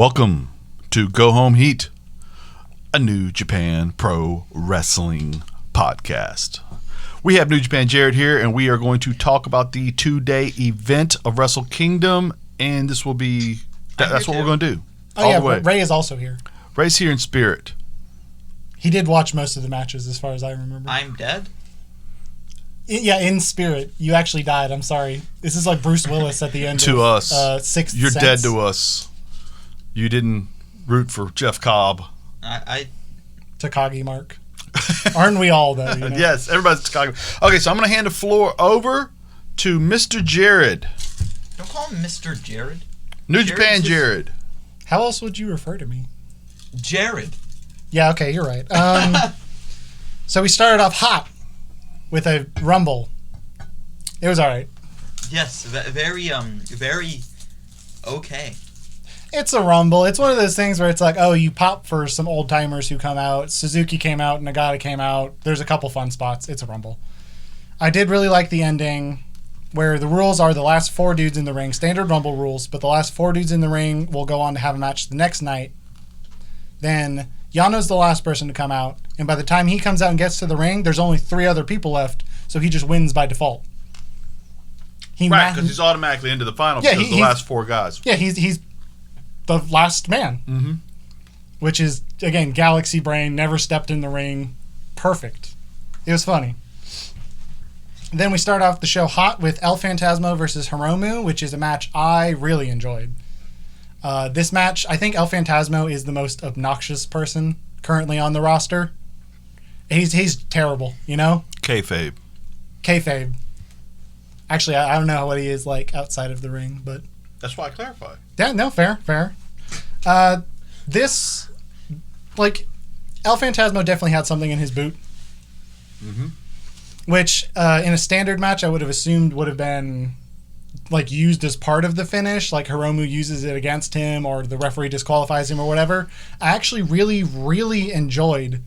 Welcome to Go Home Heat, a New Japan Pro Wrestling podcast. We have New Japan Jared here, and we are going to talk about the 2-day event of Wrestle Kingdom, and this will be, that's what we're going to do. Oh, yeah, Ray is also here. Ray's here in spirit. He did watch most of the matches, as far as I remember. I'm dead? Yeah, in spirit. You actually died. I'm sorry. This is like Bruce Willis at the end to of us. Sixth You're Sense. dead to us. You didn't root for Jeff Cobb. Takagi Mark. Aren't we all, though? You know? Yes, everybody's Takagi. Okay, so I'm going to hand the floor over to Mr. Jared. Don't call him Mr. Jared. New Japan Jared. How else would you refer to me? Jared. Yeah, okay, you're right. So we started off hot with a rumble. It was all right. Yes, very okay. It's a rumble. It's one of those things where it's like, oh, you pop for some old timers who come out. Suzuki came out, Nagata came out. There's a couple fun spots. It's a rumble. I did really like the ending where the rules are the last 4 dudes in the ring, standard rumble rules, but the last 4 dudes in the ring will go on to have a match the next night. Then Yano's the last person to come out, and by the time he comes out and gets to the ring, there's only 3 other people left, so he just wins by default. Right, because he's automatically into the finals because the last 4 guys. Yeah, he's the last man. Mm-hmm. Which is, again, Galaxy Brain, never stepped in the ring. Perfect. It was funny. Then we start off the show hot with El Phantasmo versus Hiromu, which is a match I really enjoyed. This match, I think El Phantasmo is the most obnoxious person currently on the roster. He's terrible, you know? Kayfabe. Actually, I don't know what he is like outside of the ring, but... That's why I clarified. Yeah, no, fair. This, like, El Phantasmo definitely had something in his boot. Mm-hmm. Which, in a standard match, I would have assumed would have been, like, used as part of the finish. Like, Hiromu uses it against him, or the referee disqualifies him, or whatever. I actually really, really enjoyed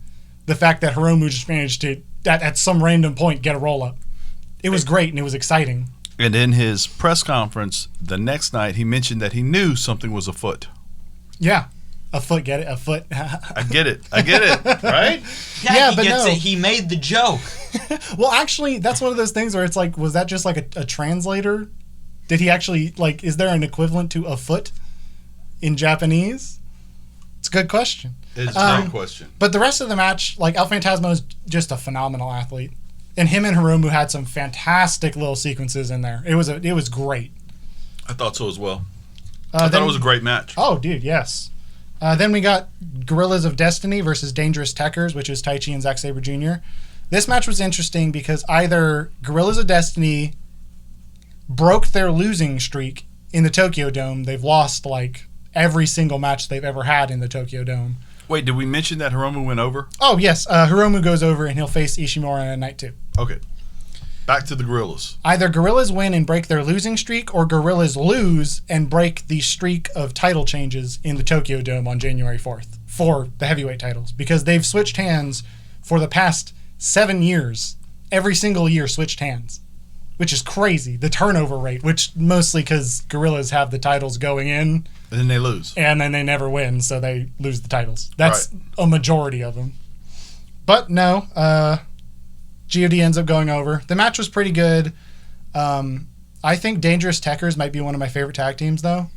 the fact that Hiromu just managed to, at some random point, get a roll-up. It was great, and it was exciting. And in his press conference the next night, he mentioned that he knew something was afoot. Yeah. A foot, get it? A foot. I get it, right? Yeah, he gets it. He made the joke. Well, actually, that's one of those things where it's like, was that just like a translator? Did he actually, like, is there an equivalent to a foot in Japanese? It's a good question. It's a great question. But the rest of the match, like, El Phantasmo is just a phenomenal athlete. And him and Hiromu had some fantastic little sequences in there. It was great. I thought so as well. I thought it was a great match. Oh, dude, yes. Then we got Gorillas of Destiny versus Dangerous Tekkers, which is Taichi and Zack Sabre Jr. This match was interesting because either Gorillas of Destiny broke their losing streak in the Tokyo Dome. They've lost, like, every single match they've ever had in the Tokyo Dome. Wait, did we mention that Hiromu went over? Oh, yes. Hiromu goes over and he'll face Ishimura at night 2. Okay. Back to the Gorillas. Either Gorillas win and break their losing streak, or Gorillas lose and break the streak of title changes in the Tokyo Dome on January 4th for the heavyweight titles. Because they've switched hands for the past 7 years. Every single year switched hands. Which is crazy. The turnover rate, which mostly because Gorillas have the titles going in. And then they lose. And then they never win, so they lose the titles. That's a majority of them. But no, GOD ends up going over. The match was pretty good. I think Dangerous Tekkers might be one of my favorite tag teams, though.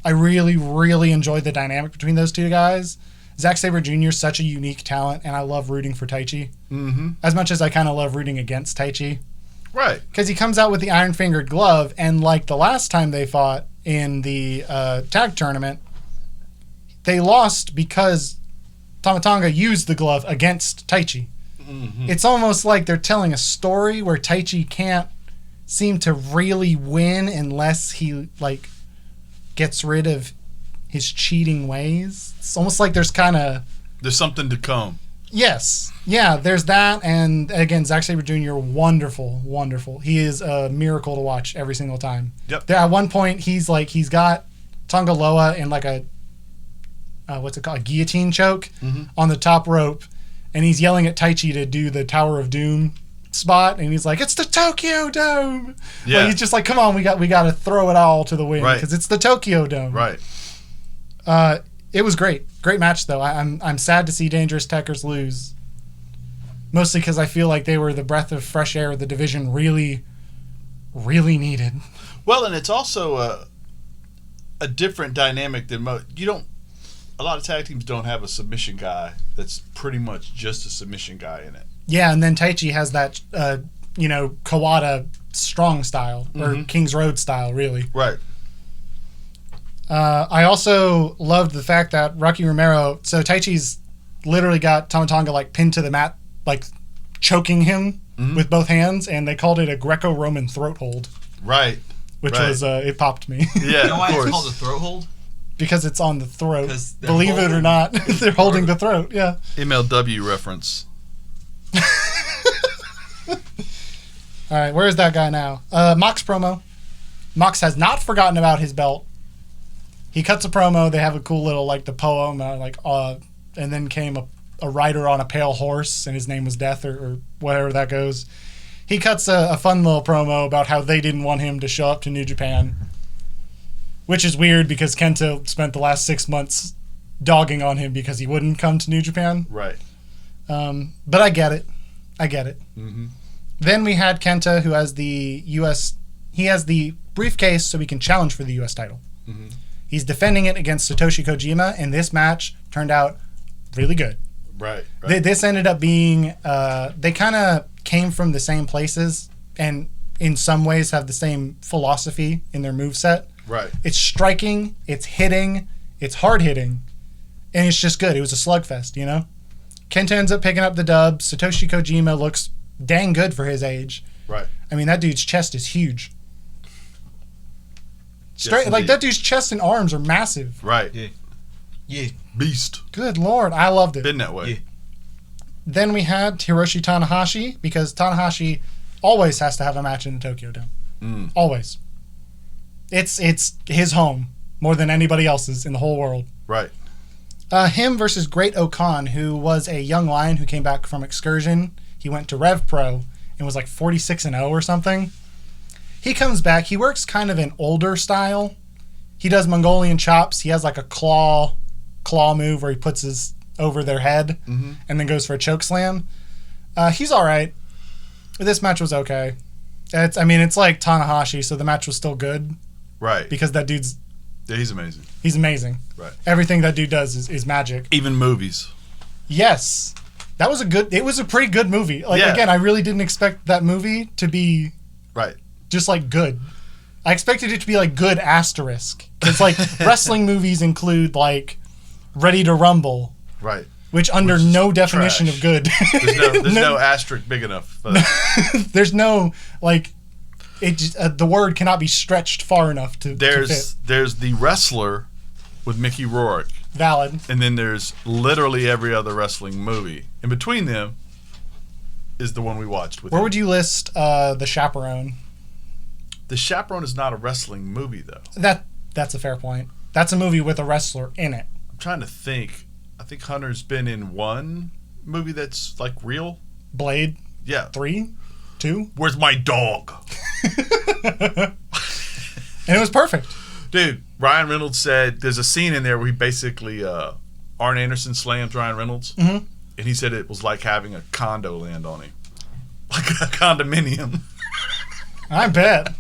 I really, really enjoyed the dynamic between those 2 guys. Zack Sabre Jr. is such a unique talent, and I love rooting for Taichi. Mm-hmm. As much as I kind of love rooting against Taichi. Right. Because he comes out with the iron-fingered glove, and like the last time they fought in the tag tournament, they lost because Tama Tonga used the glove against Taichi. Mm-hmm. It's almost like they're telling a story where Taichi can't seem to really win unless he, like, gets rid of his cheating ways. It's almost like there's something to come. Yes. Yeah, there's that. And again, Zack Sabre Jr., wonderful. He is a miracle to watch every single time. Yep. At one point, he's got Tonga Loa in like a, a guillotine choke on the top rope. And he's yelling at Taichi to do the Tower of Doom spot. And he's like, it's the Tokyo Dome. Yeah. But he's just like, come on, we got to throw it all to the wind because it's the Tokyo Dome. Right. It was great. Great match, though. I'm sad to see Dangerous Tekkers lose. Mostly because I feel like they were the breath of fresh air the division really, really needed. Well, and it's also a different dynamic than you don't. A lot of tag teams don't have a submission guy that's pretty much just a submission guy in it. Yeah, and then Taichi has that, Kawada strong style, or King's Road style, really. Right. I also loved the fact that Rocky Romero, so Taichi's literally got Tama Tonga like pinned to the mat, like choking him with both hands, and they called it a Greco-Roman throat hold. Right. Which was, it popped me. Yeah, you know why it's called a throat hold? Because it's on the throat. Believe it or not, they're holding the throat, yeah. MLW reference. All right, where is that guy now? Mox promo. Mox has not forgotten about his belt. He cuts a promo. They have a cool little, the poem, and then came a rider on a pale horse, and his name was Death, or whatever that goes. He cuts a fun little promo about how they didn't want him to show up to New Japan, which is weird because Kenta spent the last 6 months dogging on him because he wouldn't come to New Japan. Right. But I get it. Mm-hmm. Then we had Kenta, who has the U.S. He has the briefcase so he can challenge for the U.S. title. Mm-hmm. He's defending it against Satoshi Kojima, and this match turned out really good. Right. This ended up being... they kind of came from the same places and in some ways have the same philosophy in their moveset. Right. It's striking, it's hitting, it's hard hitting, and it's just good. It was a slugfest, you know? Kenta ends up picking up the dub. Satoshi Kojima looks dang good for his age. Right. I mean, that dude's chest is huge. Straight, yes, that dude's chest and arms are massive. Right. Yeah. Beast. Good Lord, I loved it. Been that way. Yeah. Then we had Hiroshi Tanahashi, because Tanahashi always has to have a match in the Tokyo Dome. Always. It's his home more than anybody else's in the whole world. Right. Him versus Great Okan, who was a young lion who came back from excursion. He went to Rev Pro and was like 46-0 or something. He comes back. He works kind of an older style. He does Mongolian chops. He has like a claw move where he puts his over their head and then goes for a choke slam. He's all right. This match was okay. It's like Tanahashi, so the match was still good. Right. Because that dude's... Yeah, he's amazing. He's amazing. Right. Everything that dude does is magic. Even movies. Yes. It was a pretty good movie. Again, I really didn't expect that movie to be... Right. Just good. I expected it to be good asterisk. Because wrestling movies include Ready to Rumble. Right. Which under no definition trash. of good. There's no asterisk big enough. There's no the word cannot be stretched far enough to fit. There's the Wrestler with Mickey Rourke. Valid. And then there's literally every other wrestling movie. In between them is the one we watched with Where him. would you list The Chaperone? The Chaperone is not a wrestling movie, though. That's a fair point. That's a movie with a wrestler in it. I'm trying to think. I think Hunter's been in one movie that's real. Blade? Yeah. 3? 2? Where's my dog? And it was perfect. Dude, Ryan Reynolds said there's a scene in there where he basically Arn Anderson slams Ryan Reynolds, and he said it was like having a condo land on him, like a condominium. I bet.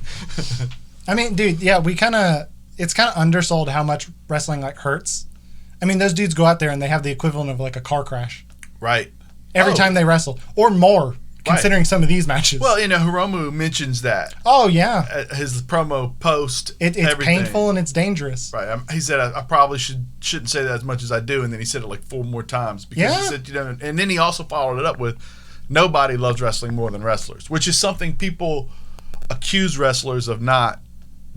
Dude, yeah, it's kind of undersold how much wrestling hurts. Those dudes go out there and they have the equivalent of a car crash. Right. Every time they wrestle, or more, considering some of these matches. Well, Hiromu mentions that. Oh yeah. His promo post. It's painful and it's dangerous. Right. He said I probably shouldn't say that as much as I do, and then he said it 4 more times because he said and then he also followed it up with, nobody loves wrestling more than wrestlers, which is something people accuse wrestlers of not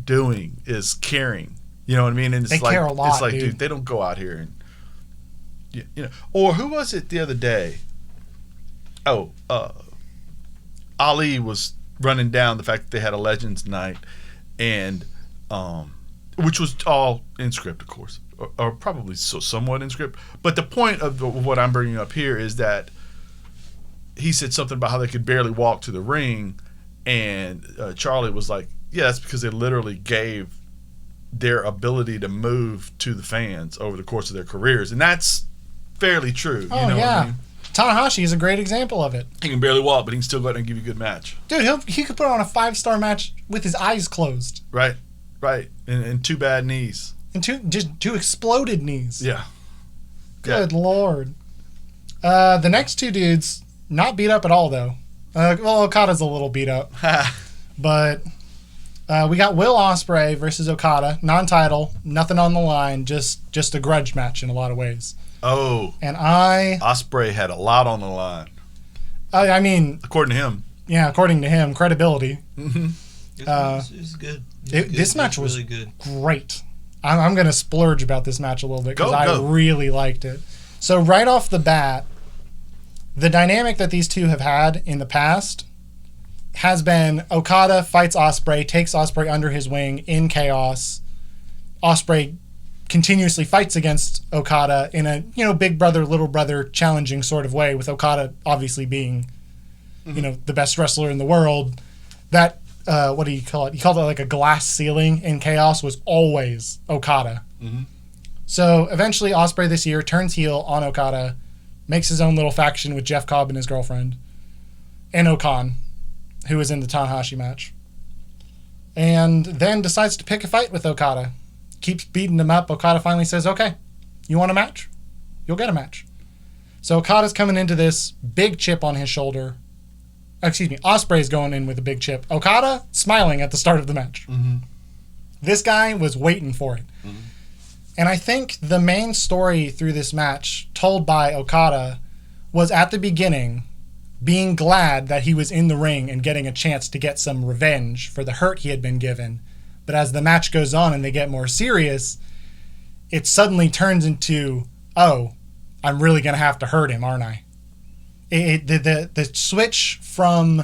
doing, is caring. You know what I mean? And they care a lot. It's dude, they don't go out here and Or who was it the other day? Oh, Ali was running down the fact that they had a Legends night, and which was all in script, of course, or probably somewhat in script. But the point of what I'm bringing up here is that he said something about how they could barely walk to the ring, and Charlie was like, "Yeah, that's because they literally gave their ability to move to the fans over the course of their careers, and that's fairly true. Oh, you know yeah. what I mean? Tanahashi is a great example of it. He can barely walk, but he can still go out and give you a good match. Dude, he could put on a 5-star match with his eyes closed. Right. And two bad knees. And two exploded knees. Yeah. Good Lord. The next two dudes, not beat up at all, though. Well, Okada's a little beat up. But we got Will Ospreay versus Okada. Non-title, nothing on the line, just a grudge match in a lot of ways. Oh. And Ospreay had a lot on the line. I mean... According to him. Yeah, according to him, credibility. Mm-hmm. It was good. This match was really good. Great. I'm going to splurge about this match a little bit because I Go. really liked it. So right off the bat, the dynamic that these two have had in the past has been Okada fights Ospreay, takes Ospreay under his wing in chaos. Ospreay continuously fights against Okada in a, big brother, little brother challenging sort of way, with Okada obviously being, the best wrestler in the world. That, what do you call it? He called it like a glass ceiling in chaos, was always Okada. Mm-hmm. So eventually Ospreay this year turns heel on Okada, makes his own little faction with Jeff Cobb and his girlfriend, and Okan, who was in the Tanahashi match. And then decides to pick a fight with Okada. Keeps beating him up. Okada finally says, okay, you want a match? You'll get a match. So Okada's coming into this big chip on his shoulder. Ospreay's going in with a big chip. Okada smiling at the start of the match. Mm-hmm. This guy was waiting for it. Mm-hmm. And I think the main story through this match, told by Okada, was at the beginning being glad that he was in the ring and getting a chance to get some revenge for the hurt he had been given. But as the match goes on and they get more serious, it suddenly turns into, oh, I'm really going to have to hurt him, aren't I? The switch from,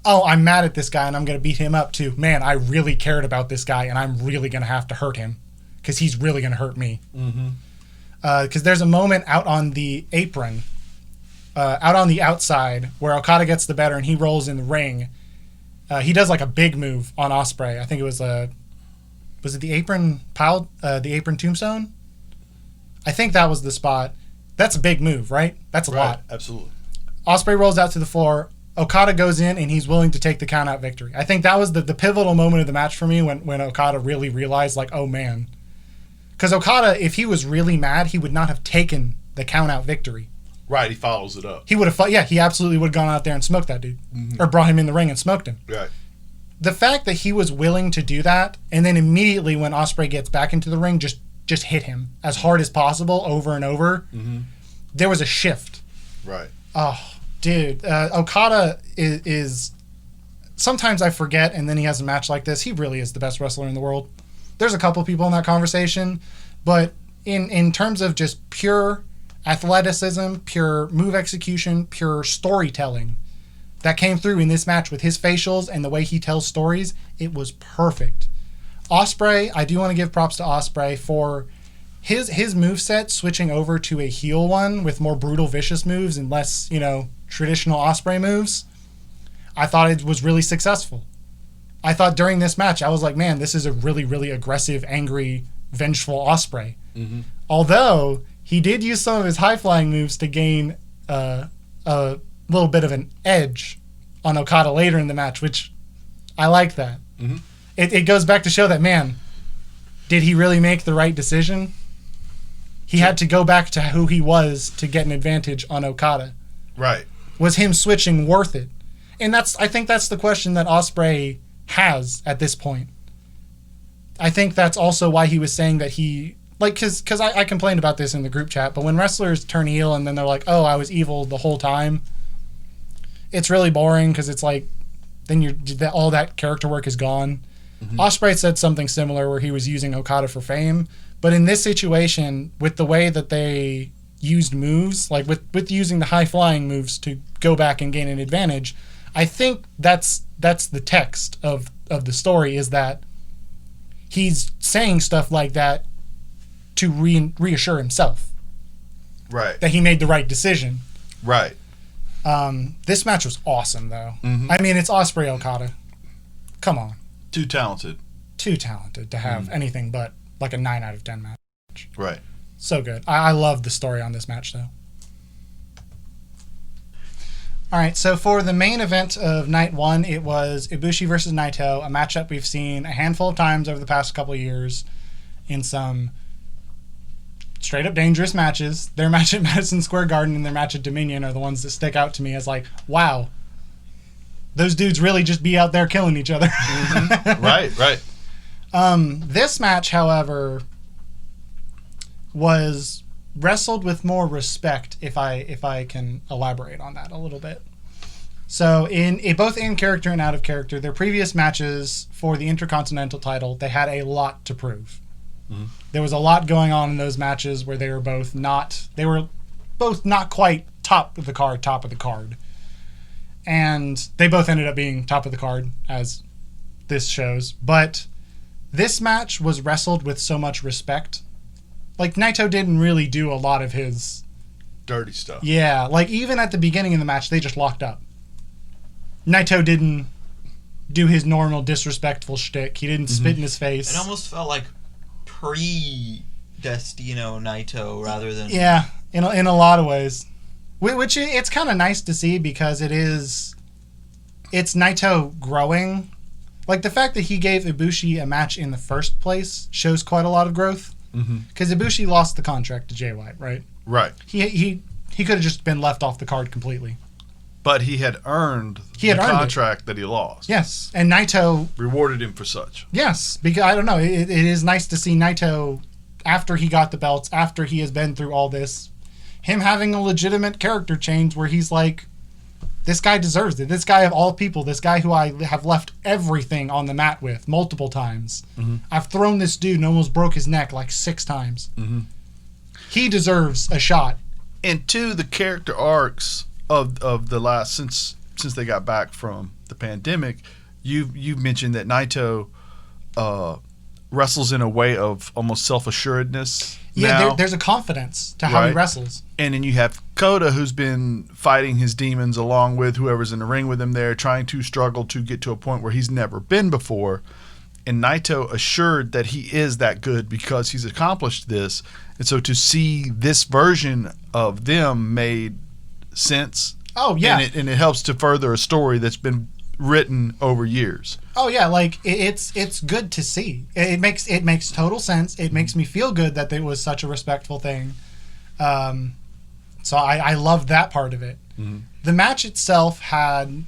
oh, I'm mad at this guy and I'm going to beat him up, to, man, I really cared about this guy and I'm really going to have to hurt him because he's really going to hurt me. Because there's a moment out on the apron, out on the outside, where Okada gets the better and he rolls in the ring. He does like a big move on Ospreay. I think it was it the apron pile, the apron tombstone? I think that was the spot. That's a big move, right? That's a lot. Absolutely. Ospreay rolls out to the floor. Okada goes in and he's willing to take the count out victory. I think that was the pivotal moment of the match for me when Okada really realized, like, oh man. Because Okada, if he was really mad, he would not have taken the count out victory. Right, he follows it up. He would have fought. Yeah, he absolutely would have gone out there and smoked that dude. Or brought him in the ring and smoked him. Right. The fact that he was willing to do that, and then immediately when Ospreay gets back into the ring, just hit him as hard as possible over and over, there was a shift. Right. Oh, dude. Okada is... Sometimes I forget, and then he has a match like this. He really is the best wrestler in the world. There's a couple people in that conversation, but in terms of just pure athleticism, pure move execution, pure storytelling that came through in this match with his facials and the way he tells stories, it was perfect. Ospreay, I do want to give props to Ospreay for his moveset switching over to a heel one with more brutal, vicious moves and less, traditional Ospreay moves. I thought it was really successful. I thought during this match, I was like, man, this is a really, really aggressive, angry, vengeful Ospreay. Although he did use some of his high-flying moves to gain a little bit of an edge on Okada later in the match, which I like that. It goes back to show that, man, did he really make the right decision? He had to go back to who he was to get an advantage on Okada. Right. Was him switching worth it? And I think that's the question that Ospreay has at this point. I think that's also why he was saying that he... because I complained about this in the group chat, but when wrestlers turn heel and then they're like, oh, I was evil the whole time, it's really boring because it's like, then all that character work is gone. Ospreay said something similar where he was using Okada for fame, but in this situation, with the way that they used moves, like with using the high-flying moves to go back and gain an advantage, I think that's the text of the story, is that he's saying stuff like that to reassure himself. Right. That he made the right decision. Right. This match was awesome, though. I mean, it's Ospreay Okada. Come on. Too talented. too talented to have anything but like a 9 out of 10 match. Right. So good. I love the story on this match, though. All right, so for the main event of night 1, it was Ibushi versus Naito, a matchup we've seen a handful of times over the past couple of years in some straight-up dangerous matches. Their match at Madison Square Garden and their match at Dominion are the ones that stick out to me as like, wow, those dudes really just be out there killing each other. Right. This match, however, was wrestled with more respect, if I can elaborate on that a little bit. So both in character and out of character, their previous matches for the Intercontinental title, they had a lot to prove. There was a lot going on in those matches where they were both not quite top of the card. And they both ended up being top of the card, as this shows. But this match was wrestled with so much respect. Like, Naito didn't really do a lot of his Dirty stuff. Yeah, like, even at the beginning of the match, they just locked up. Naito didn't do his normal disrespectful shtick. He didn't spit in his face. It almost felt like pre-Destino Naito rather than... Yeah, in a lot of ways. Which it's kind of nice to see because it's Naito growing. Like, the fact that he gave Ibushi a match in the first place shows quite a lot of growth. Because Ibushi lost the contract to Jay White, right? Right. He could have just been left off the card completely. But he had earned the contract that he lost. Yes, and Naito rewarded him for such. Yes, because I don't know, it is nice to see Naito after he got the belts, after he has been through all this, him having a legitimate character change where he's like, this guy deserves it. This guy of all people, this guy who I have left everything on the mat with multiple times. I've thrown this dude and almost broke his neck like 6 times. He deserves a shot. And two, the character arcs of the last since they got back from the pandemic, you've mentioned that Naito wrestles in a way of almost self-assuredness. Yeah, there's a confidence to how he wrestles. And then you have Kota, who's been fighting his demons along with whoever's in the ring with him there, trying to struggle to get to a point where he's never been before. And Naito assured that he is that good because he's accomplished this. And so to see this version of them made sense. Oh, yeah. And it helps to further a story that's been written over years. Oh yeah, like it's good to see. It makes total sense. It makes me feel good that it was such a respectful thing. So I loved that part of it. The match itself had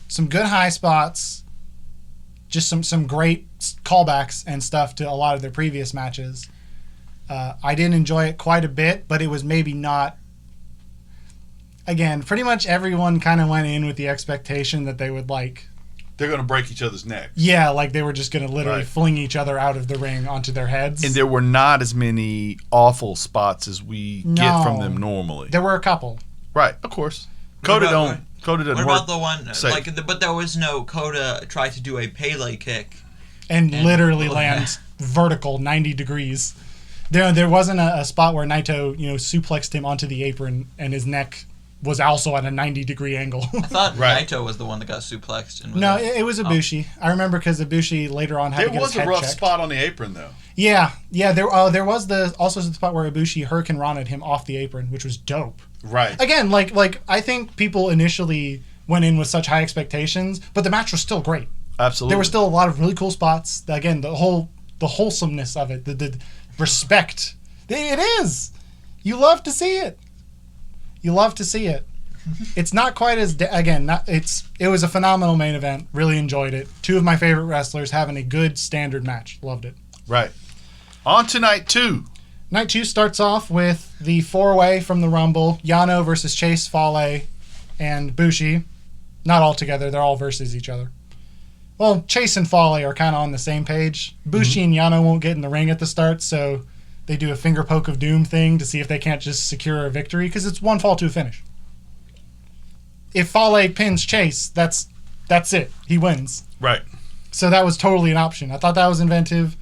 some good high spots, just some great callbacks and stuff to a lot of their previous matches. I didn't enjoy it quite a bit, but it was maybe not. Again, pretty much everyone kind of went in with the expectation that they would they're going to break each other's necks. Yeah, like they were just going to literally fling each other out of the ring onto their heads. And there were not as many awful spots as we get from them normally. There were a couple. Right, of course. Kota doesn't What work. about the one but there was no Kota tried to do a Pele kick and literally lands vertical 90 degrees. There wasn't a spot where Naito, suplexed him onto the apron and his neck was also at a 90-degree angle. I thought Naito was the one that got suplexed. And no, it was Ibushi. I remember because Ibushi later on had to get his head checked. There was a rough spot on the apron, though. Yeah. There was also the spot where Ibushi Hurricane Rana'd him off the apron, which was dope. Right. Again, like I think people initially went in with such high expectations, but the match was still great. Absolutely. There were still a lot of really cool spots. Again, the wholesomeness of it, the respect. It is. You love to see it. You love to see it. It's not quite as it was a phenomenal main event. Really enjoyed it. 2 of my favorite wrestlers having a good standard match. Loved it. Right. On to night 2. Night 2 starts off with the 4-way from the Rumble: Yano versus Chase, Fale, and Bushi. Not all together. They're all versus each other. Well, Chase and Fale are kind of on the same page. Bushi and Yano won't get in the ring at the start, so they do a finger poke of doom thing to see if they can't just secure a victory, because it's 1 fall to a finish. If Fale pins Chase, that's it. He wins. Right. So that was totally an option. I thought that was inventive.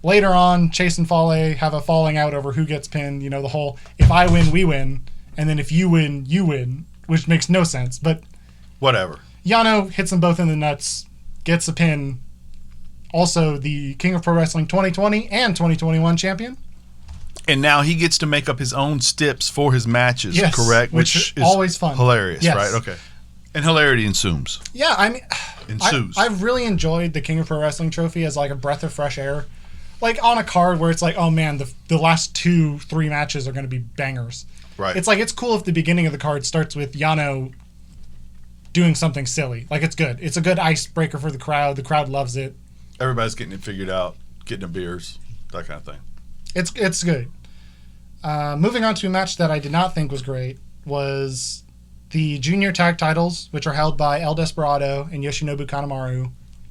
Later on, Chase and Fale have a falling out over who gets pinned. The whole, if I win, we win. And then if you win, you win. Which makes no sense. But whatever. Yano hits them both in the nuts, gets a pin also the King of Pro Wrestling 2020 and 2021 champion. And now he gets to make up his own stips for his matches, Yes, correct? which is always fun. Hilarious, Yes. right? Okay. And hilarity ensues. Yeah, I mean, Ensues. I've really enjoyed the King of Pro Wrestling trophy as like a breath of fresh air. Like on a card where it's like, oh man, the last 2-3 matches are going to be bangers. Right. It's like, it's cool if the beginning of the card starts with Yano doing something silly. Like, it's good. It's a good icebreaker for the crowd. The crowd loves it. Everybody's getting it figured out, getting their beers, that kind of thing. It's good. Moving on to a match that I did not think was great was the junior tag titles, which are held by El Desperado and Yoshinobu Kanemaru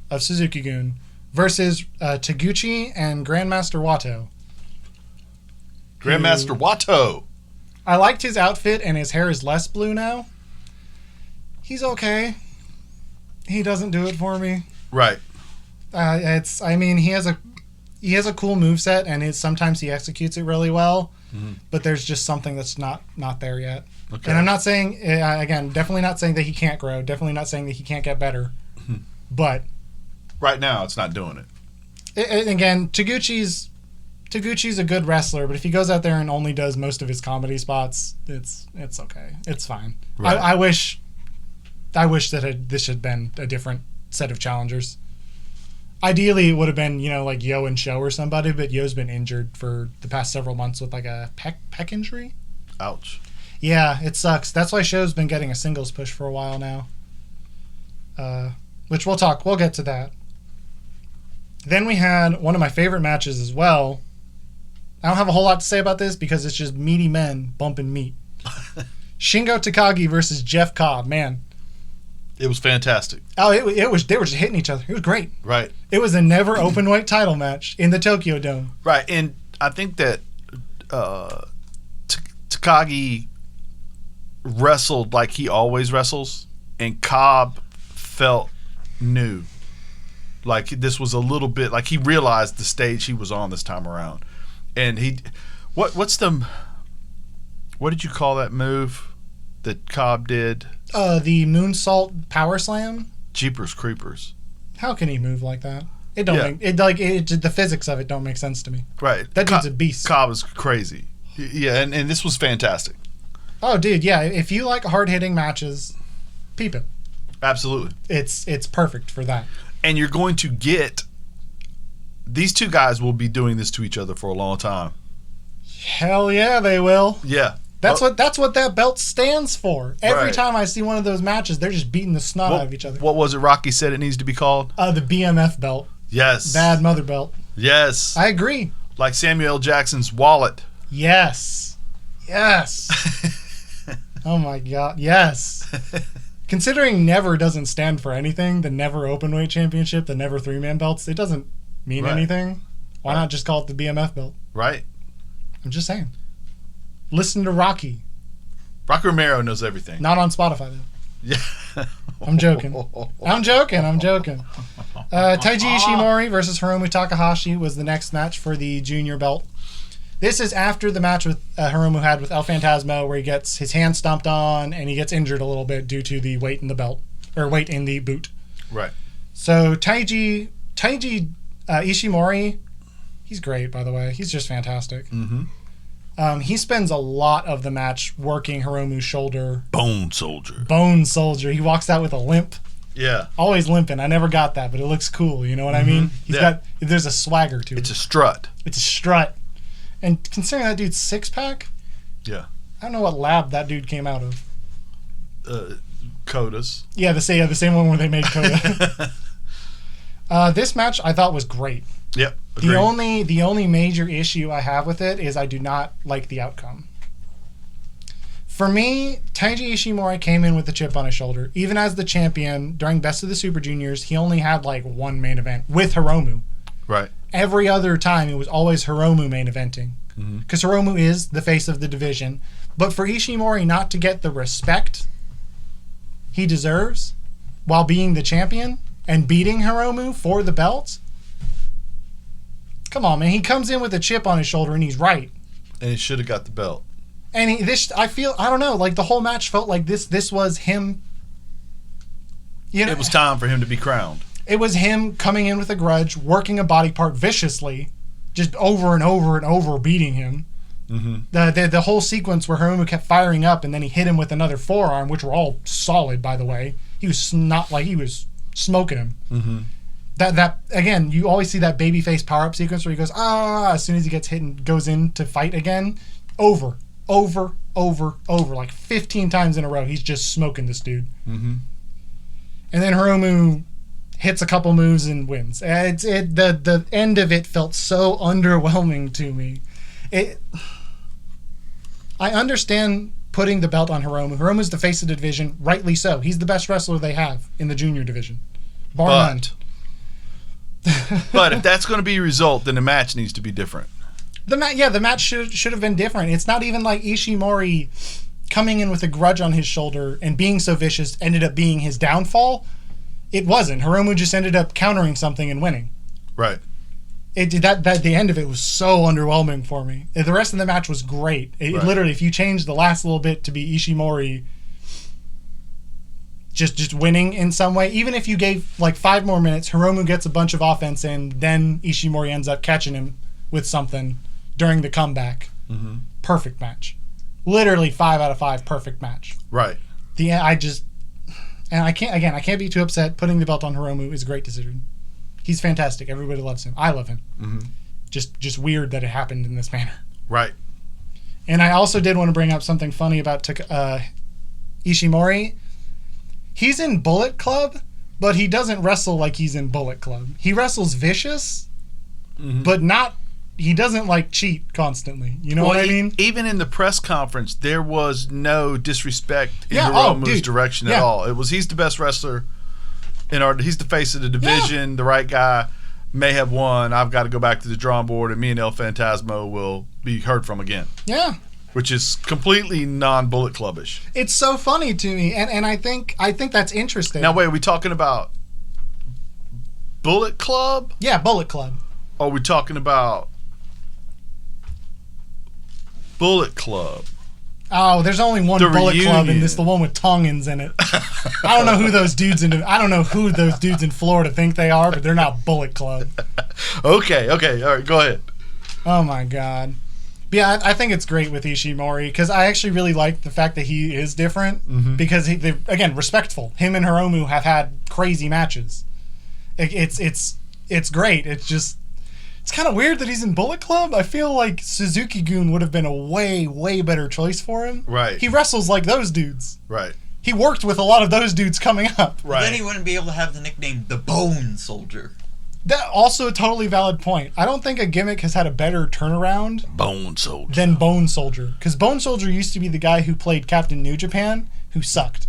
of Suzuki-gun versus Taguchi and Grandmaster Wato. Grandmaster Wato. I liked his outfit, and his hair is less blue now. He's okay. He doesn't do it for me. Right. He has a cool moveset, and sometimes he executes it really well. Mm-hmm. But there's just something that's not there yet. Okay. And I'm not saying, again, definitely not saying that he can't grow. Definitely not saying that he can't get better. But right now, it's not doing it. Again, Taguchi's a good wrestler, but if he goes out there and only does most of his comedy spots, it's okay. It's fine. Right. I wish that this had been a different set of challengers. Ideally, it would have been, like Yo and Show or somebody, but Yo's been injured for the past several months with like a pec injury. Ouch. Yeah, it sucks. That's why Show's been getting a singles push for a while now. Which we'll get to that. Then we had one of my favorite matches as well. I don't have a whole lot to say about this because it's just meaty men bumping meat. Shingo Takagi versus Jeff Cobb, man. It was fantastic. Oh, it was. They were just hitting each other. It was great. Right. It was a never open weight title match in the Tokyo Dome. Right, and I think that Takagi wrestled like he always wrestles, and Cobb felt new. Like this was a little bit like he realized the stage he was on this time around, and what did you call that move that Cobb did? The moonsault power slam. Jeepers creepers. How can he move like that? It don't the physics of it don't make sense to me. Right. That dude's a beast. Cobb is crazy. Yeah, and this was fantastic. Oh, dude, yeah. If you like hard hitting matches, peep it. Absolutely. It's perfect for that. And you're going to get these two guys will be doing this to each other for a long time. Hell yeah, they will. Yeah. That's what that belt stands for. Every Right. time I see one of those matches, they're just beating the snot out of each other. What was it Rocky said it needs to be called? The BMF belt. Yes. Bad mother belt. Yes. I agree. Like Samuel L. Jackson's wallet. Yes. Yes. Oh my God. Yes. Considering never doesn't stand for anything, the never openweight championship, the never 3-man belts, it doesn't mean Right. anything. Why not just call it the BMF belt? Right. I'm just saying. Listen to Rocky. Rocky Romero knows everything. Not on Spotify though. Yeah. I'm joking. I'm joking. Taiji Ishimori versus Hiromu Takahashi was the next match for the junior belt. This is after the match with Hiromu had with El Phantasmo, where he gets his hand stomped on and he gets injured a little bit due to the weight in the belt or weight in the boot. Right. So Taiji Ishimori, he's great, by the way. He's just fantastic. Mm-hmm. He spends a lot of the match working Hiromu's shoulder. Bone Soldier. Bone Soldier. He walks out with a limp. Yeah. Always limping. I never got that, but it looks cool. You know what I mean? There's a swagger to it. It's a strut. It's a strut. And considering that dude's 6-pack, Yeah. I don't know what lab that dude came out of. Codas. Yeah, the same one where they made Coda. This match I thought was great. Yep. The Agreed. the only major issue I have with it is I do not like the outcome. For me, Taiji Ishimori came in with a chip on his shoulder. Even as the champion, during Best of the Super Juniors, he only had like one main event with Hiromu. Right. Every other time, it was always Hiromu main eventing. Mm-hmm. Because Hiromu is the face of the division. But for Ishimori not to get the respect he deserves while being the champion and beating Hiromu for the belt, come on, man. He comes in with a chip on his shoulder and he's right. And he should have got the belt. And I don't know, like the whole match felt like this was him. You know, It was time for him to be crowned. It was him coming in with a grudge, working a body part viciously, just over and over and over beating him. Mm-hmm. The whole sequence where Hiromu kept firing up and then he hit him with another forearm, which were all solid, by the way. He was not like he was smoking him. Mm-hmm. That again, you always see that babyface power-up sequence where he goes, as soon as he gets hit and goes in to fight again, over, like 15 times in a row, he's just smoking this dude. Mm-hmm. And then Hiromu hits a couple moves and wins. The end of it felt so underwhelming to me. I understand putting the belt on Hiromu. Hiromu's the face of the division, rightly so. He's the best wrestler they have in the junior division, bar none. But if that's going to be a result, then the match needs to be different. The match should have been different. It's not even like Ishimori coming in with a grudge on his shoulder and being so vicious ended up being his downfall. It wasn't. Hiromu just ended up countering something and winning. Right. The end of it was so underwhelming for me. The rest of the match was great. Literally, if you change the last little bit to be Ishimori just winning in some way, even if you gave like 5 more minutes, Hiromu gets a bunch of offense in, then Ishimori ends up catching him with something during the comeback. Mm-hmm. Perfect match. Literally 5 out of 5 perfect match. Right. I can't be too upset. Putting the belt on Hiromu is a great decision. He's fantastic. Everybody loves him. I love him. Mm-hmm. Just weird that it happened in this manner. Right. And I also did want to bring up something funny about Ishimori. He's in Bullet Club, but he doesn't wrestle like he's in Bullet Club. He wrestles vicious, but not... He doesn't like cheat constantly. You know what I mean? Even in the press conference, there was no disrespect in Hiromu's direction at all. It was, he's the best wrestler he's the face of the division, the right guy, may have won. I've got to go back to the drawing board, and me and El Phantasmo will be heard from again. Yeah. Which is completely non-Bullet Clubbish. It's so funny to me, and I think that's interesting. Now, wait, are we talking about Bullet Club? Yeah, Bullet Club. Or are we talking about Bullet Club? Oh, there's only one Bullet Club, and it's the one with Tongans in it. I don't know who those dudes in Florida think they are, but they're not Bullet Club. Okay, all right, go ahead. Oh my God. But yeah, I think it's great with Ishimori because I actually really like the fact that he is different because they're, again, respectful. Him and Hiromu have had crazy matches. It's great. It's kind of weird that he's in Bullet Club. I feel like Suzuki-gun would have been a way, way better choice for him. Right. He wrestles like those dudes. Right. He worked with a lot of those dudes coming up. Right. Then he wouldn't be able to have the nickname the Bone Soldier. That also a totally valid point. I don't think a gimmick has had a better turnaround than Bone Soldier. Because Bone Soldier used to be the guy who played Captain New Japan, who sucked.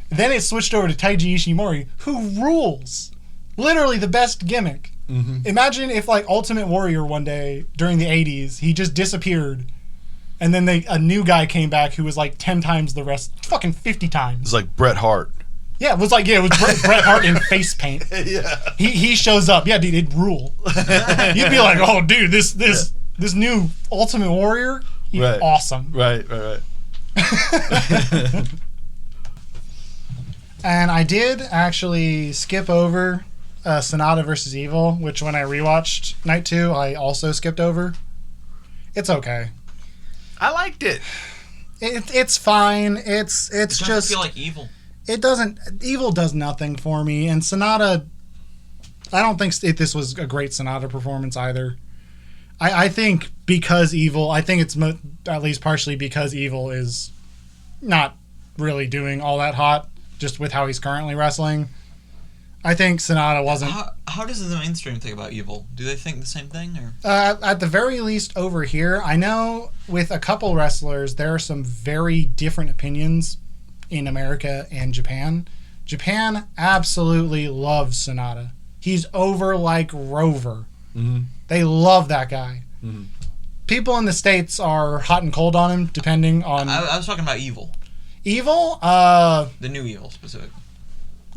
Then it switched over to Taiji Ishimori, who rules. Literally the best gimmick. Mm-hmm. Imagine if, like, Ultimate Warrior one day during the 80s, he just disappeared, and then a new guy came back who was like 10 times the rest, fucking 50 times. It's like Bret Hart. Yeah, it was Bret Hart in face paint. Yeah. He shows up. Yeah, dude, it'd rule. You'd be like, oh, dude, this new Ultimate Warrior, he's awesome. Right. And I did actually skip over Sonata versus Evil, which when I rewatched Night 2, I also skipped over. It's okay. I liked it. It's fine. It doesn't feel like Evil. It doesn't. Evil does nothing for me, and Sonata. I don't think this was a great Sonata performance either. I think because Evil. I think it's at least partially because Evil is not really doing all that hot, just with how he's currently wrestling. I think Sonata wasn't. How does the mainstream think about Evil? Do they think the same thing, or? At the very least, over here, I know with a couple wrestlers, there are some very different opinions in America and Japan. Japan absolutely loves Sonata. He's over like Rover. Mm-hmm. They love that guy. Mm-hmm. People in the States are hot and cold on him, depending on. I was talking about Evil. Evil? The new Evil, specifically.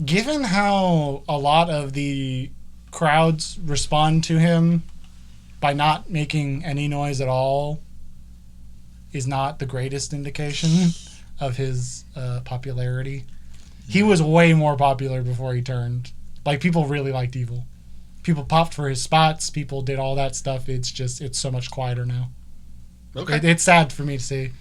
Given how a lot of the crowds respond to him by not making any noise at all is not the greatest indication of his popularity. He was way more popular before he turned Like, people really liked Evil. People popped for his spots. People did all that stuff. It's so much quieter now. Okay. It's sad for me to see.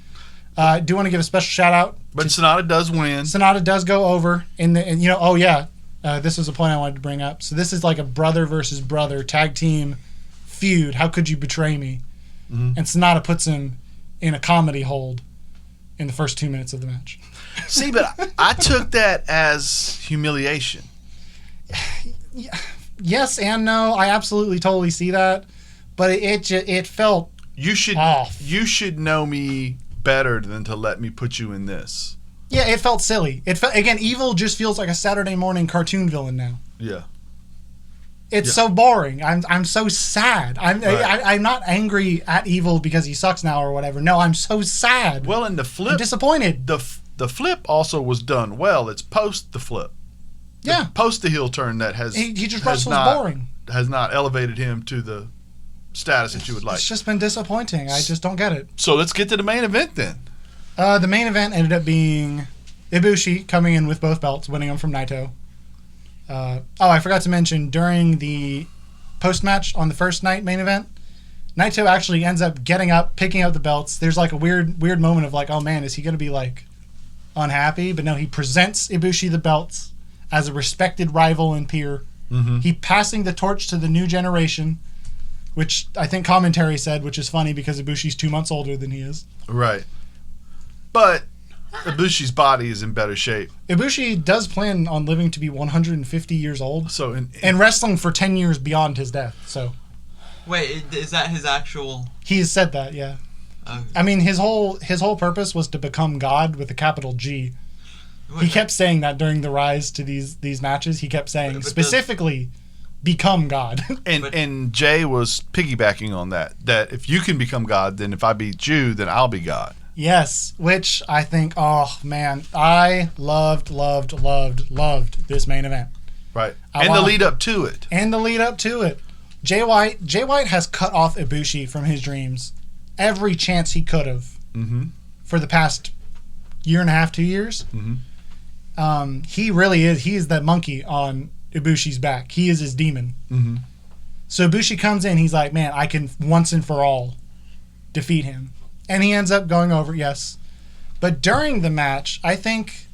Do want to give a special shout out. But Sonata does win. Sonata does go over this was a point I wanted to bring up. So this is like a brother versus brother tag team feud. How could you betray me? Mm-hmm. And Sonata puts him in a comedy hold in the first 2 minutes of the match. See, but I took that as humiliation. Yes and no. I absolutely totally see that, but it felt off. You should know me better than to let me put you in this. Yeah, it felt silly. It felt, again, Evil just feels like a Saturday morning cartoon villain now. Yeah. It's so boring. I'm so sad. I'm not angry at Evil because he sucks now or whatever. No, I'm so sad. Well, and the flip, I'm disappointed. The flip also was done well. It's post the flip. Yeah. Post the heel turn that has he just wrestles boring. Has not elevated him to the status that you would like. It's just been disappointing. I just don't get it. So let's get to the main event then. The main event ended up being Ibushi coming in with both belts, winning them from Naito. I forgot to mention, during the post-match on the first night main event, Naito actually ends up getting up, picking up the belts. There's like a weird moment of like, oh man, is he going to be like unhappy? But no, he presents Ibushi the belts as a respected rival and peer. Mm-hmm. He passing the torch to the new generation, which I think commentary said, which is funny because Ibushi's 2 months older than he is. Right. But Ibushi's body is in better shape. Ibushi does plan on living to be 150 years old. So and wrestling for 10 years beyond his death. So wait, is that his actual? He has said that, yeah. Okay. I mean, his whole purpose was to become God with a capital G. He kept saying that during the rise to these matches. He kept saying specifically, become God. And Jay was piggybacking on that if you can become God, then if I beat you, then I'll be God. Yes, which I think, oh man, I loved this main event. Right. The lead up to it. And the lead up to it. Jay White has cut off Ibushi from his dreams every chance he could have for the past year and a half, 2 years. Mm-hmm. He really is. He is that monkey on Ibushi's back. He is his demon. Mm-hmm. So Ibushi comes in. He's like, man, I can once and for all defeat him. And he ends up going over, yes. But during the match, I think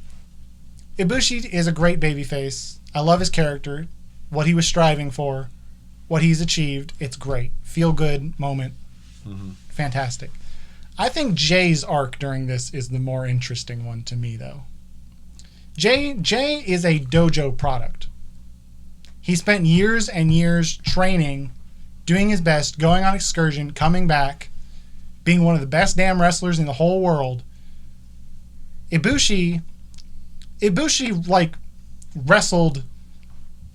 Ibushi is a great babyface. I love his character, what he was striving for, what he's achieved. It's great. Feel good moment. Mm-hmm. Fantastic. I think Jay's arc during this is the more interesting one to me, though. Jay is a dojo product. He spent years and years training, doing his best, going on excursion, coming back, being one of the best damn wrestlers in the whole world. Ibushi like wrestled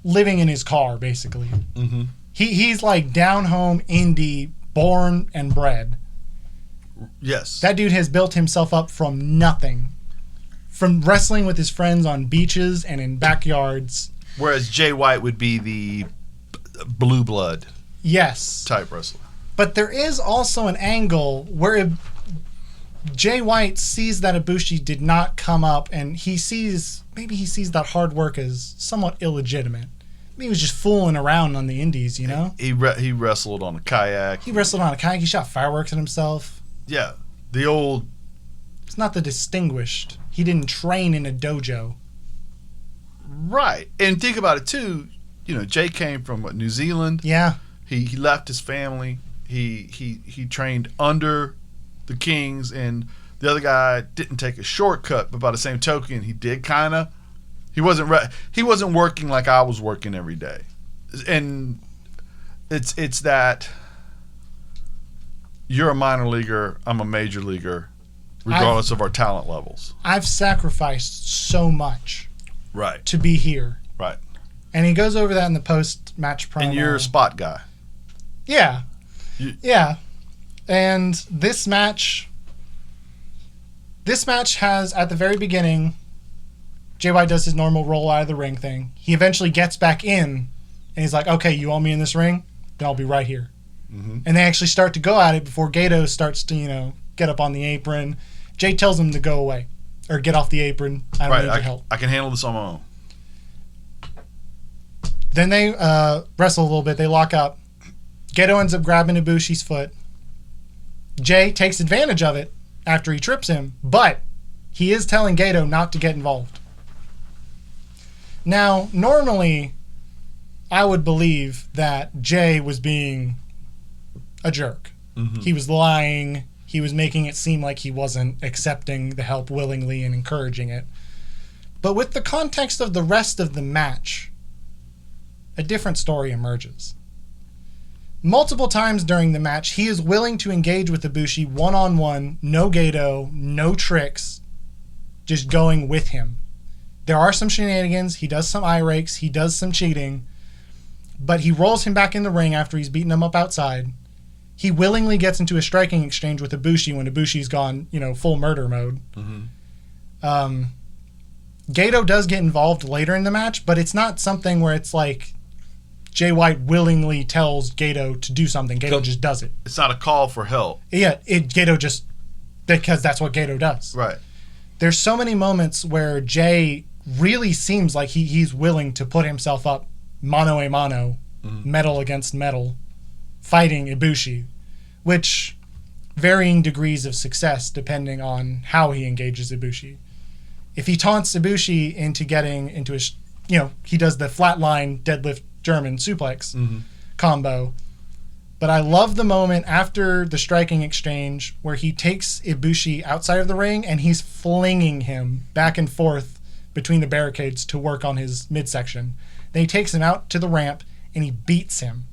living in his car, basically. Mm-hmm. He's like down home indie, born and bred. Yes. That dude has built himself up from nothing. From wrestling with his friends on beaches and in backyards. Whereas Jay White would be the blue blood type wrestler. But there is also an angle where Jay White sees that Ibushi did not come up, and he sees that hard work as somewhat illegitimate. Maybe he was just fooling around on the indies, you know? He wrestled on a kayak. He wrestled on a kayak. He shot fireworks at himself. Yeah. The old... It's not the distinguished. He didn't train in a dojo. Right. And think about it, too. You know, Jay came from New Zealand. Yeah. He left his family. He trained under the Kings, and the other guy didn't take a shortcut, but by the same token, he did kind of. He wasn't working like I was working every day, and it's that you're a minor leaguer, I'm a major leaguer, regardless of our talent levels. I've sacrificed so much, right, to be here, right, and he goes over that in the post-match promo. And you're a spot guy. Yeah. Yeah. And this match has, at the very beginning, Jay White does his normal roll out of the ring thing. He eventually gets back in, and he's like, okay, you want me in this ring? Then I'll be right here. Mm-hmm. And they actually start to go at it before Gato starts to, get up on the apron. Jay tells him to go away, or get off the apron. I don't need your help. I can handle this on my own. Then they wrestle a little bit. They lock up. Gedo ends up grabbing Ibushi's foot. Jay takes advantage of it after he trips him, but he is telling Gedo not to get involved. Now, normally, I would believe that Jay was being a jerk. Mm-hmm. He was lying. He was making it seem like he wasn't accepting the help willingly and encouraging it. But with the context of the rest of the match, a different story emerges. Multiple times during the match, he is willing to engage with Ibushi one-on-one, no Gedo, no tricks, just going with him. There are some shenanigans, he does some eye rakes, he does some cheating, but he rolls him back in the ring after he's beaten him up outside. He willingly gets into a striking exchange with Ibushi when Ibushi's gone, full murder mode. Mm-hmm. Gedo does get involved later in the match, but it's not something where it's like Jay White willingly tells Gedo to do something. Gedo just does it. It's not a call for help. Yeah, Gedo just... because that's what Gedo does. Right. There's so many moments where Jay really seems like he's willing to put himself up mano a mano, metal against metal, fighting Ibushi, which varying degrees of success depending on how he engages Ibushi. If he taunts Ibushi into getting into his... he does the flatline deadlift German suplex combo. But I love the moment after the striking exchange where he takes Ibushi outside of the ring and he's flinging him back and forth between the barricades to work on his midsection. Then he takes him out to the ramp and he beats him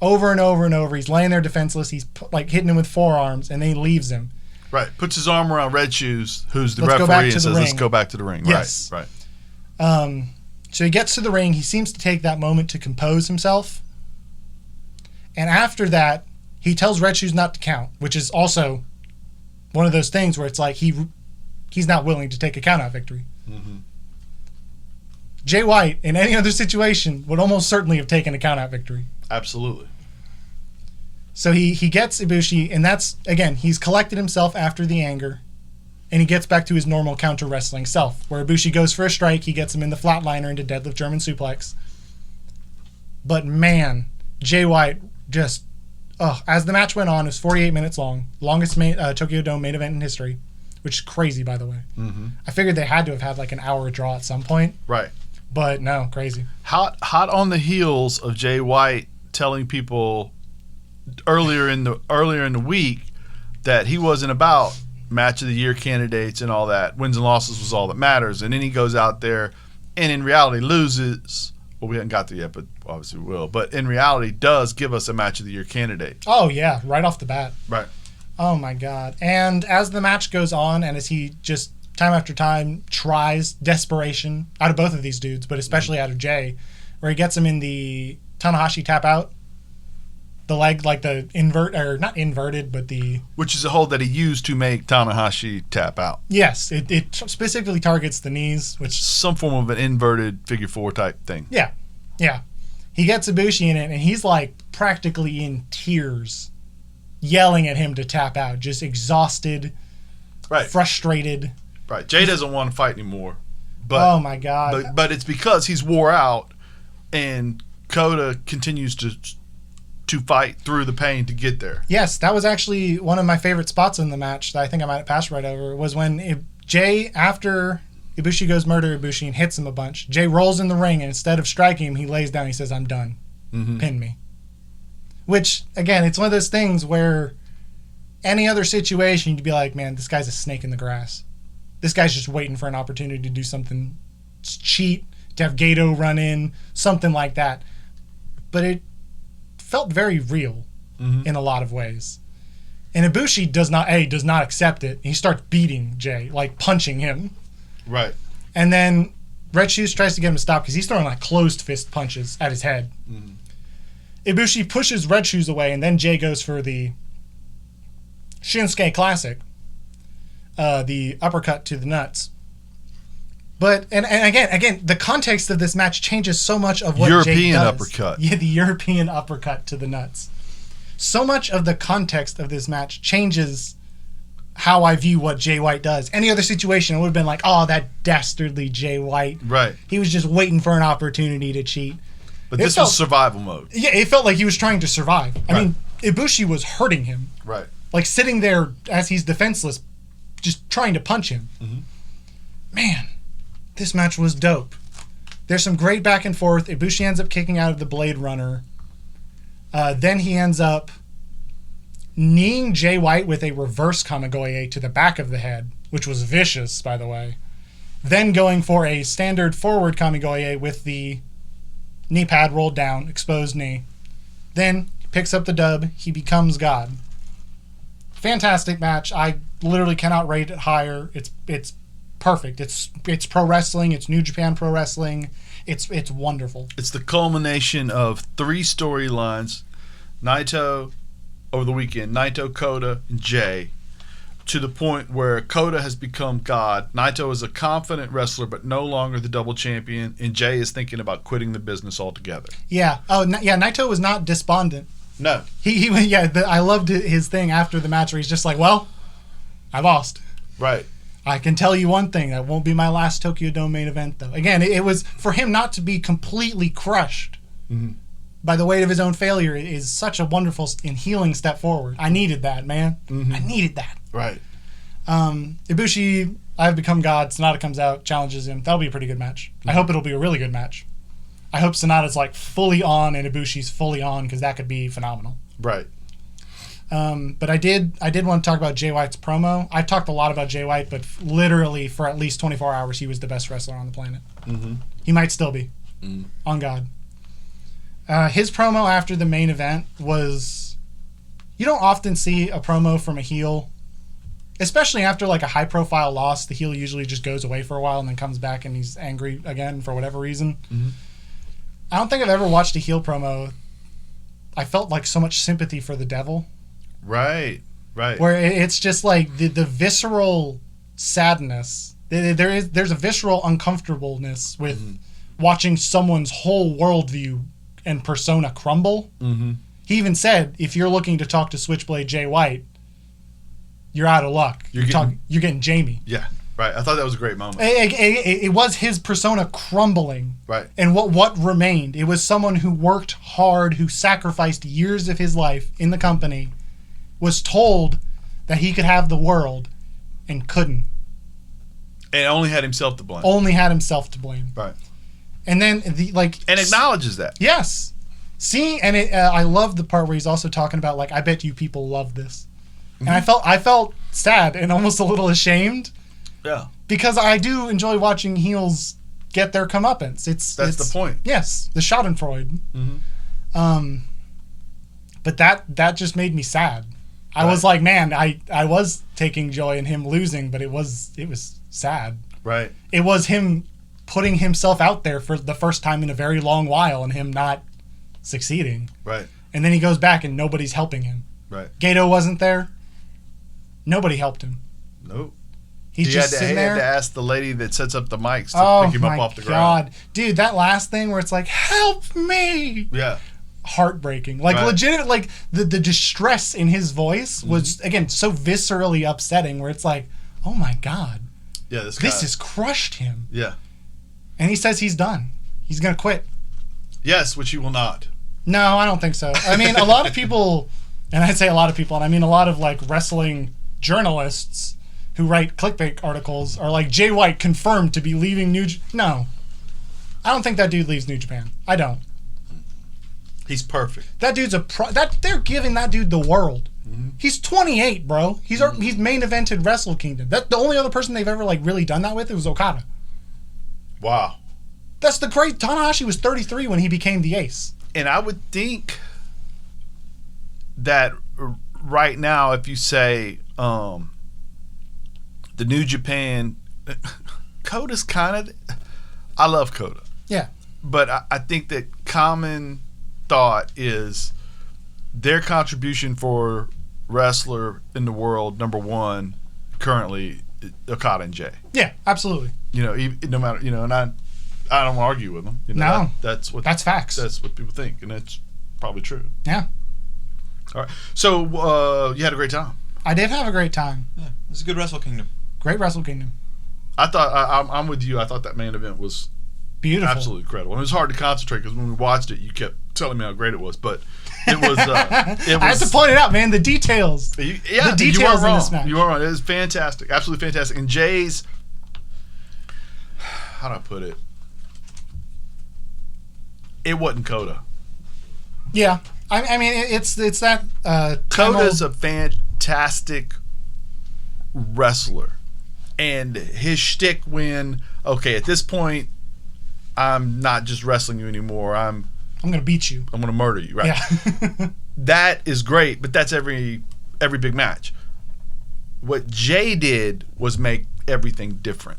over and over and over. He's laying there defenseless. He's hitting him with forearms and then he leaves him. Right. Puts his arm around Red Shoes, who's the referee, and says, let's go back to the ring. Yes. Right. So he gets to the ring. He seems to take that moment to compose himself. And after that, he tells Red Shoes not to count, which is also one of those things where it's like he's not willing to take a count-out victory. Mm-hmm. Jay White, in any other situation, would almost certainly have taken a count-out victory. Absolutely. So he gets Ibushi, and that's, again, he's collected himself after the anger, and he gets back to his normal counter-wrestling self, where Ibushi goes for a strike, he gets him in the flatliner into deadlift German suplex. But man, Jay White just, as the match went on, it was 48 minutes long, longest Tokyo Dome main event in history, which is crazy, by the way. Mm-hmm. I figured they had to have had like an hour draw at some point. Right. But no, crazy. Hot on the heels of Jay White telling people earlier in the week that he wasn't about match of the year candidates and all that. Wins and losses was all that matters. And then he goes out there and in reality loses. Well, we haven't got there yet, but obviously we will. But in reality does give us a match of the year candidate. Oh, yeah. Right off the bat. Right. Oh, my God. And as the match goes on and as he just time after time tries desperation out of both of these dudes, but especially out of Jay, where he gets him in the Tanahashi tap out. The leg, like the not inverted, but the... Which is a hold that he used to make Tanahashi tap out. Yes, it specifically targets the knees, which... Some form of an inverted figure four type thing. Yeah. He gets Ibushi in it, and he's like practically in tears, yelling at him to tap out, just exhausted, frustrated. Right. Jay doesn't want to fight anymore. But, oh, my God. But it's because he's wore out, and Kota continues to fight through the pain to get there. Yes, that was actually one of my favorite spots in the match that I think I might have passed right over, was when Jay, after Ibushi goes murder Ibushi and hits him a bunch, Jay rolls in the ring, and instead of striking him, he lays down, he says, I'm done. Mm-hmm. Pin me. Which, again, it's one of those things where any other situation, you'd be like, man, this guy's a snake in the grass. This guy's just waiting for an opportunity to do something, cheat, to have Gedo run in, something like that. But it felt very real in a lot of ways. And Ibushi does not accept it. He starts beating Jay, like punching him. Right. And then Red Shoes tries to get him to stop because he's throwing like closed fist punches at his head. Mm-hmm. Ibushi pushes Red Shoes away, and then Jay goes for the Shinsuke Classic, the uppercut to the nuts. But and again, the context of this match changes so much of what European Jay does. uppercut. Yeah, the European uppercut to the nuts. So much of the context of this match changes how I view what Jay White does. Any other situation, it would have been like, oh, that dastardly Jay White. Right. He was just waiting for an opportunity to cheat. But this was survival mode. Yeah, it felt like he was trying to survive. I Right. mean, Ibushi was hurting him. Right. Like sitting there as he's defenseless, just trying to punch him. Mm-hmm. Man, this match was dope. There's some great back and forth. Ibushi ends up kicking out of the Blade Runner. Then he ends up kneeing Jay White with a reverse Kamigoye to the back of the head, which was vicious, by the way. Then going for a standard forward Kamigoye with the knee pad rolled down, exposed knee. Then picks up the dub. He becomes God. Fantastic match. I literally cannot rate it higher. It's perfect. It's pro wrestling. It's New Japan Pro Wrestling. It's wonderful. It's the culmination of 3 storylines. Naito over the weekend, Naito, Kota, and Jay, to the point where Kota has become God. Naito is a confident wrestler, but no longer the double champion, and Jay is thinking about quitting the business altogether. Yeah. Oh, yeah. Naito was not despondent. No. He I loved his thing after the match where he's just like, well, I lost. Right. I can tell you one thing, that won't be my last Tokyo Dome main event, though. Again, it was for him not to be completely crushed by the weight of his own failure is such a wonderful and healing step forward. I needed that, man. I needed that. Right. Ibushi, I've become God. Sonata comes out, challenges him. That'll be a pretty good match. I hope it'll be a really good match. I hope Sonata's like fully on and Ibushi's fully on, because that could be phenomenal. Right. But I did want to talk about Jay White's promo. I've talked a lot about Jay White, but literally for at least 24 hours, he was the best wrestler on the planet. He might still be. On God. His promo after the main event was... You don't often see a promo from a heel, especially after like a high-profile loss. The heel usually just goes away for a while and then comes back and he's angry again for whatever reason. I don't think I've ever watched a heel promo. I felt like so much sympathy for the devil. Right. Where it's just like the visceral sadness. There's a visceral uncomfortableness with watching someone's whole worldview and persona crumble. He even said, if you're looking to talk to Switchblade Jay White, you're out of luck. You're getting Jamie. Yeah. Right. I thought that was a great moment. It was his persona crumbling. Right. And what remained? It was someone who worked hard, who sacrificed years of his life in the company, was told that he could have the world and couldn't. And only had himself to blame. Only had himself to blame. Right. And then and acknowledges that. Yes. See, and I love the part where he's also talking about like, I bet you people love this. And I felt sad and almost a little ashamed. Yeah. Because I do enjoy watching heels get their comeuppance. That's the point. Yes, the Schadenfreude. But that just made me sad. I was like, man, I was taking joy in him losing, but it was sad. Right. It was him putting himself out there for the first time in a very long while and him not succeeding. Right. And then he goes back and nobody's helping him. Right. Gato wasn't there. Nobody helped him. Nope. He's just sitting there. He had to ask the lady that sets up the mics to pick him up off the ground. Dude, that last thing where it's like, help me. Yeah. Heartbreaking. Like, legitimate, like, the distress in his voice was, again, so viscerally upsetting where it's like, oh my God. Yeah, this has crushed him. Yeah. And he says he's done. He's going to quit. Yes, which he will not. No, I don't think so. I mean, a lot of people, and I say a lot of people, and I mean a lot of, like, wrestling journalists who write clickbait articles are like, Jay White confirmed to be leaving No. I don't think that dude leaves New Japan. I don't. He's perfect. That dude's they're giving that dude the world. He's 28, bro. He's main evented Wrestle Kingdom. That the only other person they've ever like really done that with was Okada. Wow. That's the great. Tanahashi was 33 when he became the ace. And I would think that right now, if you say the New Japan, Kota's kind of. I love Kota. Yeah. But I think that common thought is their contribution for wrestler in the world, number one, currently, Okada and Jay. Yeah, absolutely. You know, no matter, you know, and I don't argue with them. You know, no, that's facts. That's what people think, and that's probably true. Yeah. All right. So you had a great time. I did have a great time. Yeah, it was a good Wrestle Kingdom. Great Wrestle Kingdom. I thought I'm with you. I thought that main event was Beautiful. Absolutely incredible. And it was hard to concentrate because when we watched it, you kept telling me how great it was. But it was. I have to point it out, man. The details. The details you weren't in wrong. this match. You weren't wrong. It was fantastic. Absolutely fantastic. And Jay's. How do I put it? It wasn't Coda. Yeah. I mean, it's that. Coda's a fantastic wrestler. And his shtick when, okay, at this point, I'm not just wrestling you anymore. I'm going to beat you. going to murder you, right? Yeah. That is great, but that's every big match. What Jay did was make everything different.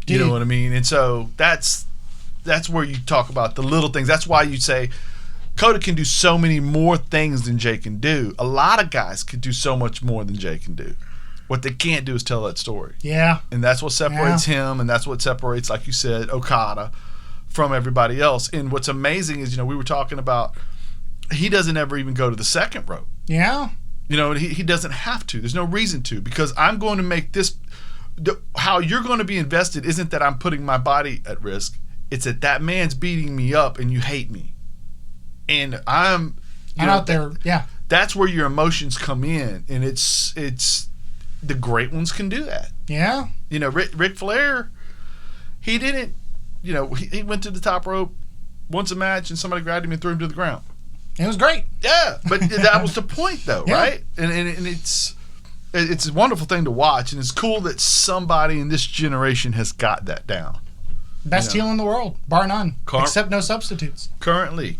You know what I mean? And so that's where you talk about the little things. That's why you say Coda can do so many more things than Jay can do. A lot of guys can do so much more than Jay can do. What they can't do is tell that story. Yeah. And that's what separates him, and that's what separates, like you said, Okada from everybody else. And what's amazing is, we were talking about he doesn't ever even go to the second rope. Yeah. He doesn't have to. There's no reason to, because I'm going to make this – how you're going to be invested isn't that I'm putting my body at risk. It's that man's beating me up and you hate me. And I'm out there, yeah. That's where your emotions come in, and it's the great ones can do that. Yeah. Ric Flair, he didn't, he went to the top rope once a match and somebody grabbed him and threw him to the ground. It was great. Yeah, but that was the point, though, Yeah. right? And it's a wonderful thing to watch, and it's cool that somebody in this generation has got that down. Best heel in the world, bar none, except no substitutes. Currently.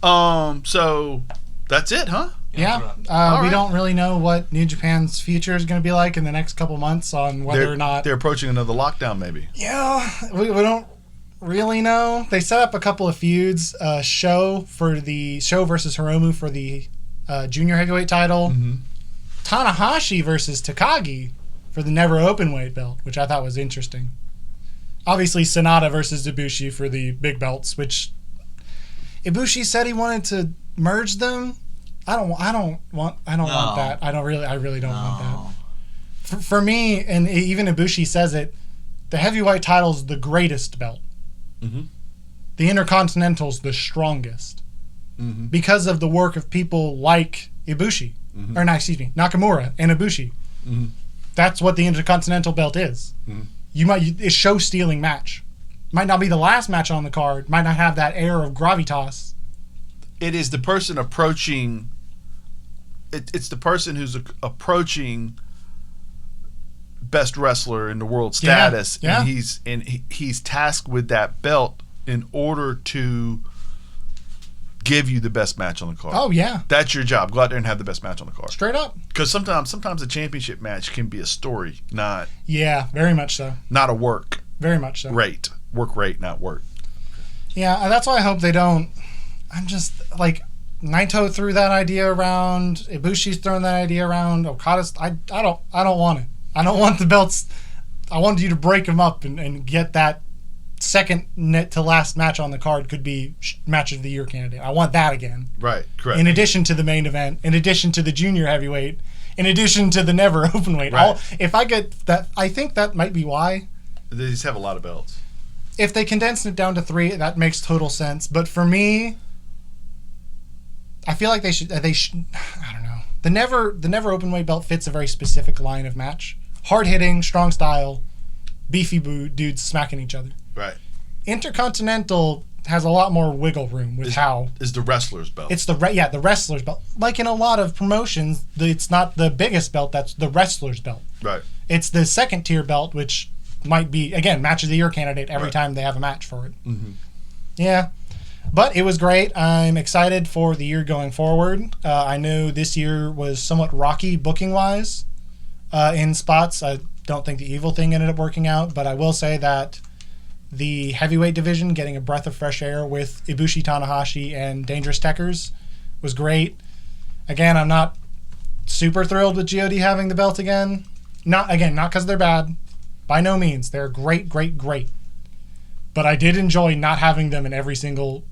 So that's it, huh? Yeah. We don't really know what New Japan's future is going to be like in the next couple months on whether or not they're approaching another lockdown, maybe. Yeah, we don't really know. They set up a couple of feuds. Show versus Hiromu for the junior heavyweight title. Mm-hmm. Tanahashi versus Takagi for the never openweight belt, which I thought was interesting. Obviously, Sonata versus Ibushi for the big belts, which Ibushi said he wanted to merge them. I don't want that. I really don't want that. For me, and even Ibushi says it, the heavyweight title's the greatest belt. Mm-hmm. The Intercontinental's the strongest. Mm-hmm. Because of the work of people like Ibushi. Mm-hmm. Or, no, excuse me, Nakamura and Ibushi. Mm-hmm. That's what the Intercontinental belt is. Mm-hmm. It's show-stealing match. Might not be the last match on the card. Might not have that air of gravitas. It is the person approaching. It's the person who's approaching best wrestler in the world status, yeah. and he's tasked with that belt in order to give you the best match on the card. Oh yeah, that's your job. Go out there and have the best match on the card. Straight up. Because sometimes a championship match can be a story, not very much so. Not a work. Very much so. Work rate, not work. Yeah, that's why I hope they don't. I'm just like Naito threw that idea around. Ibushi's throwing that idea around. Okada's. I don't want it. I don't want the belts. I want you to break them up and get that second net to last match on the card could be match of the year candidate. I want that again. Right, correct. In addition to the main event, in addition to the junior heavyweight, in addition to the never openweight. Right. If I get that, I think that might be why. They just have a lot of belts. If they condense it down to 3, that makes total sense. But for me, I feel like they should. I don't know. The never openweight belt fits a very specific line of match: hard hitting, strong style, beefy dudes smacking each other. Right. Intercontinental has a lot more wiggle room with how is the wrestler's belt. It's the wrestler's belt. Like in a lot of promotions, it's not the biggest belt. That's the wrestler's belt. Right. It's the second tier belt, which might be again match of the year candidate every time they have a match for it. Mm-hmm. Yeah. But it was great. I'm excited for the year going forward. I know this year was somewhat rocky booking-wise in spots. I don't think the Evil thing ended up working out, but I will say that the heavyweight division getting a breath of fresh air with Ibushi, Tanahashi, and Dangerous Tekkers was great. Again, I'm not super thrilled with GOD having the belt again. Not because they're bad. By no means. They're great. But I did enjoy not having them in every single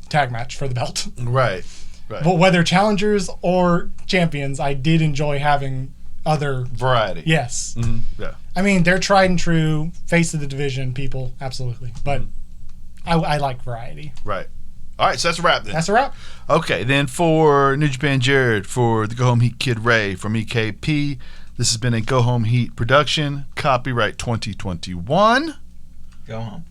tag match for the belt. Right. But whether challengers or champions, I did enjoy having other. Variety. Yes. Yeah. I mean, they're tried and true face of the division people, absolutely. But I like variety. Right. All right, so that's a wrap then. That's a wrap. Okay, then for New Japan Jared, for the Go Home Heat Kid Ray from EKP, this has been a Go Home Heat production, copyright 2021. Go home.